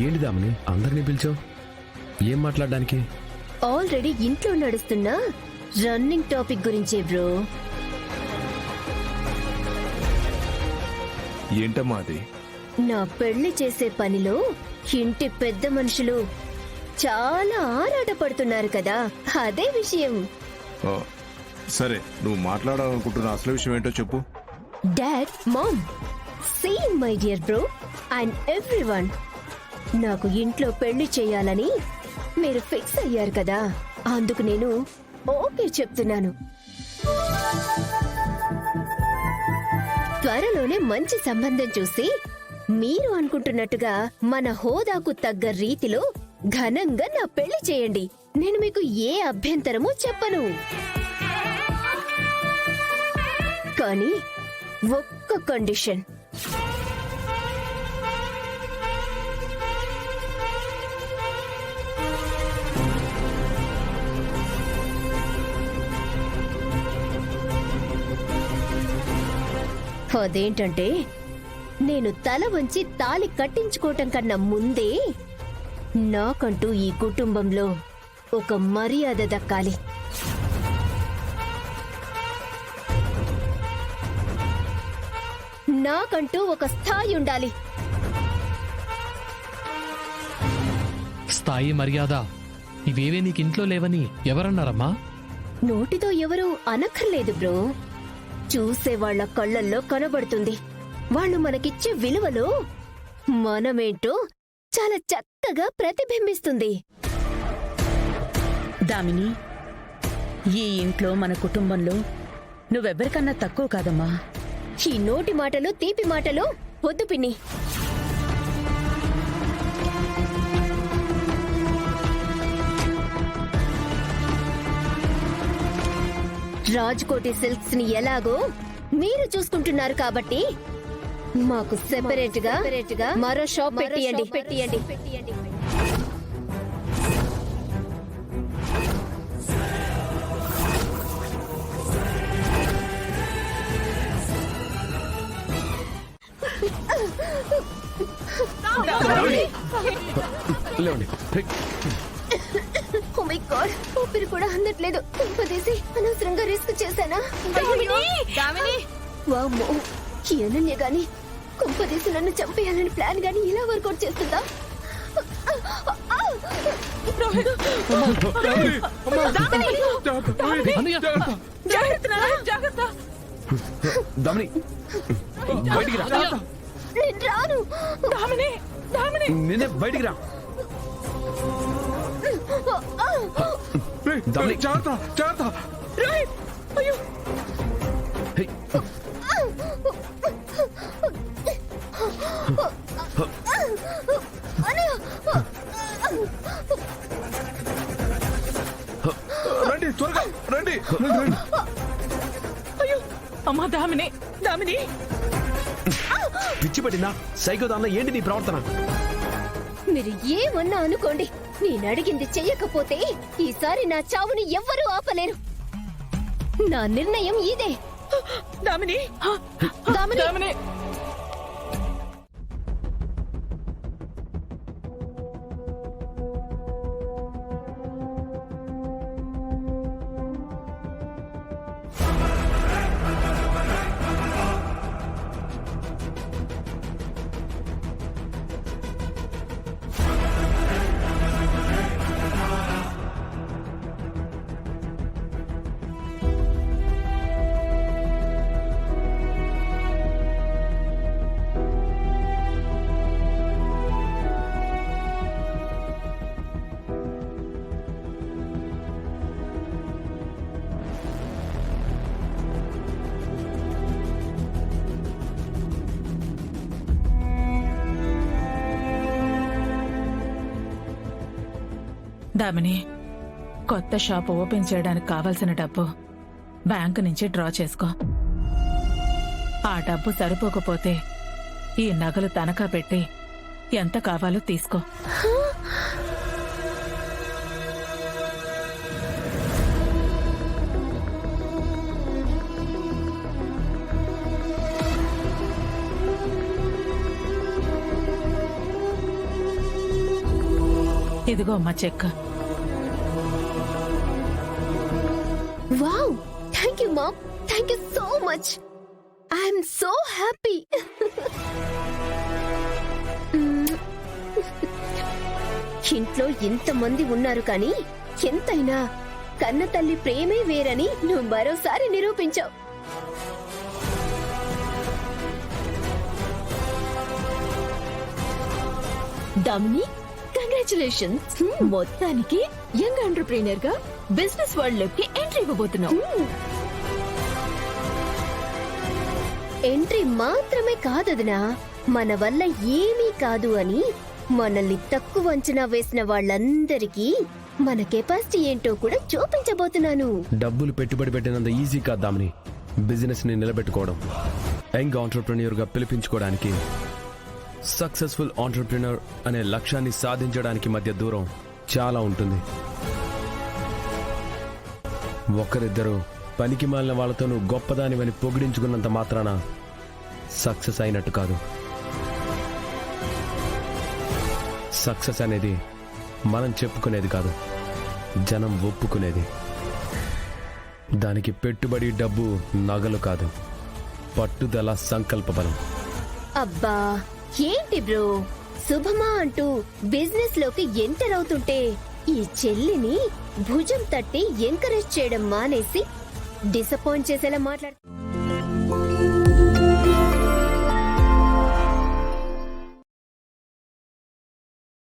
ఏంటి దామిని అందరినీ పిలిచావు? ఏం మాట్లాడడానికి? ఆల్రెడీ ఇంట్లో నడుస్తున్న రన్నింగ్ టాపిక్ గురించే బ్రో. ఏంటమ్మా అది? నా పెళ్లి చేసే పనిలో ఇంటి పెద్ద మనుషులు చాలా ఆరాటపడుతున్నారు కదా, అదే విషయం. ఆ, సరే, నువ్వు మాట్లాడాలనుకుంటున్న అసలు విషయం ఏంటో చెప్పు. Dad, mom, see my dear bro and everyone, నాకు ఇంట్లో పెళ్లి చేయాలని మీరు ఫిక్స్ అయ్యారు కదా, అందుకు నేను ఓకే చెప్తున్నాను. త్వరలోనే మంచి సంబంధం చూసి మీరు అనుకుంటున్నట్టుగా మన హోదాకు తగ్గ రీతిలో ఘనంగా నా పెళ్లి చేయండి. నేను మీకు ఏ అభ్యంతరమూ చెప్పను. కానీ ఒక్క కండిషన్. అదేంటంటే నేను తల వంచి తాళి కట్టించుకోవటం కన్నా ముందే నాకంటూ ఈ కుటుంబంలో ఒక మర్యాద దక్కాలి. నాకంటూ ఒక స్థాయి ఉండాలి. స్థాయి, మర్యాద ఇవేవే నీకింట్లో లేవని ఎవరన్నారమ్మా? నోటితో ఎవరూ అనక్కర్లేదు బ్రో, చూసేవాళ్ల కళ్ళల్లో కనబడుతుంది. వాళ్ళు మనకిచ్చే విలువలో మనమేంటో చాలా చక్కగా ప్రతిబింబిస్తుంది. దామిని, ఈ ఇంట్లో మన కుటుంబంలో నువ్వెవ్వరికన్నా తక్కువ కాదమ్మా. ఈ నోటి మాటలు, తీపి మాటలు వద్దు పిన్ని. రాజ్కోటి సిల్క్స్ ని ఎలాగో మీరు చూసుకుంటున్నారు కాబట్టి మాకు సెపరేట్ గా మరో షాప్ పెట్టియండి. లేవండి. ఓ మై గాడ్, ఊపిరి కూడా అందట్లేదు. ఇంపదీసి అనవసరంగా రిస్క్ చేశానా? వామ్మో, ఈ అనన్య గాని కొంపదీసి నన్ను చంపేయాలని ప్లాన్ గాని ఇలా వర్కౌట్ చేస్తుందా? దామిని బయటికి రా. నేను రాను. నేనే బయటికి రా. దామిని జాగ్రత్త, జాగ్రత్త. హే. రండి, త్వరగా రండి. అమ్మా దామిని, దామిని, పిచ్చి పట్టిందా? సైకో దానిలో ఏంటి నీ ప్రవర్తన? మీరు ఏమన్నా అనుకోండి, నేను అడిగింది చెయ్యకపోతే ఈసారి నా చావుని ఎవ్వరూ ఆపలేరు. నా నిర్ణయం ఇదే. దామిని, దామిని. దామిని, కొత్త షాప్ ఓపెన్ చేయడానికి కావాల్సిన డబ్బు బ్యాంకు నుంచి డ్రా చేసుకో. ఆ డబ్బు సరిపోకపోతే ఈ నగలు తనఖా పెట్టి ఎంత కావాలో తీసుకో. ఇదిగో అమ్మా check. Wow, thank you mom, thank you so much. I'm so happy. ఇంట్లో ఇంతమంది ఉన్నారు కానీ ఎంతైనా కన్న తల్లి ప్రేమే వేరని నువ్వు మరోసారి నిరూపించావు. దామిని, కంగ్రాచులేషన్స్. మొత్తానికి యంగ్ ఎంటర్ప్రీనర్ గా బిజినెస్ వరల్డ్ లోకి ఎంట్రీ ఇవ్వబోతున్నావు. ఎంట్రీ మాత్రమే కాదదినా, మన వల్ల ఏమీ కాదు అని మనల్ని తక్కువ అంచనా వేసిన వాళ్ళందరికీ మన కెపాసిటీ ఏంటో కూడా చూపించబోతున్నాను. డబ్బులు పెట్టుబడి పెట్టినంత ఈజీ కాదామని బిజినెస్ ని నిలబెట్టుకోవడం, యంగ్ ఆంటర్ప్రెన్యూర్ గా పిలిపించుకోవడానికి, సక్సెస్ఫుల్ ఆంటర్ప్రెన్యూర్ అనే లక్ష్యాన్ని సాధించడానికి మధ్య దూరం చాలా ఉంటుంది. ఒకరిద్దరు పనికి మాలిన వాళ్ళతో నువ్వు గొప్పదానివని పొగిడించుకున్నంత మాత్రాన సక్సెస్ అయినట్టు కాదు. సక్సెస్ అనేది మనం చెప్పుకునేది కాదు, జనం ఒప్పుకునేది. దానికి పెట్టుబడి డబ్బు నగలు కాదు, పట్టుదల సంకల్ప బలం. అబ్బా ఏంటి బ్రో, శుభమా అంటూ బిజినెస్ లోకి ఎంటర్ అవుతుంటే ఈ చెల్లిని భుజం తట్టి ఎంకరేజ్ చేయడం మానేసి డిసప్పాయింట్ చేసేలా మాట్లాడు.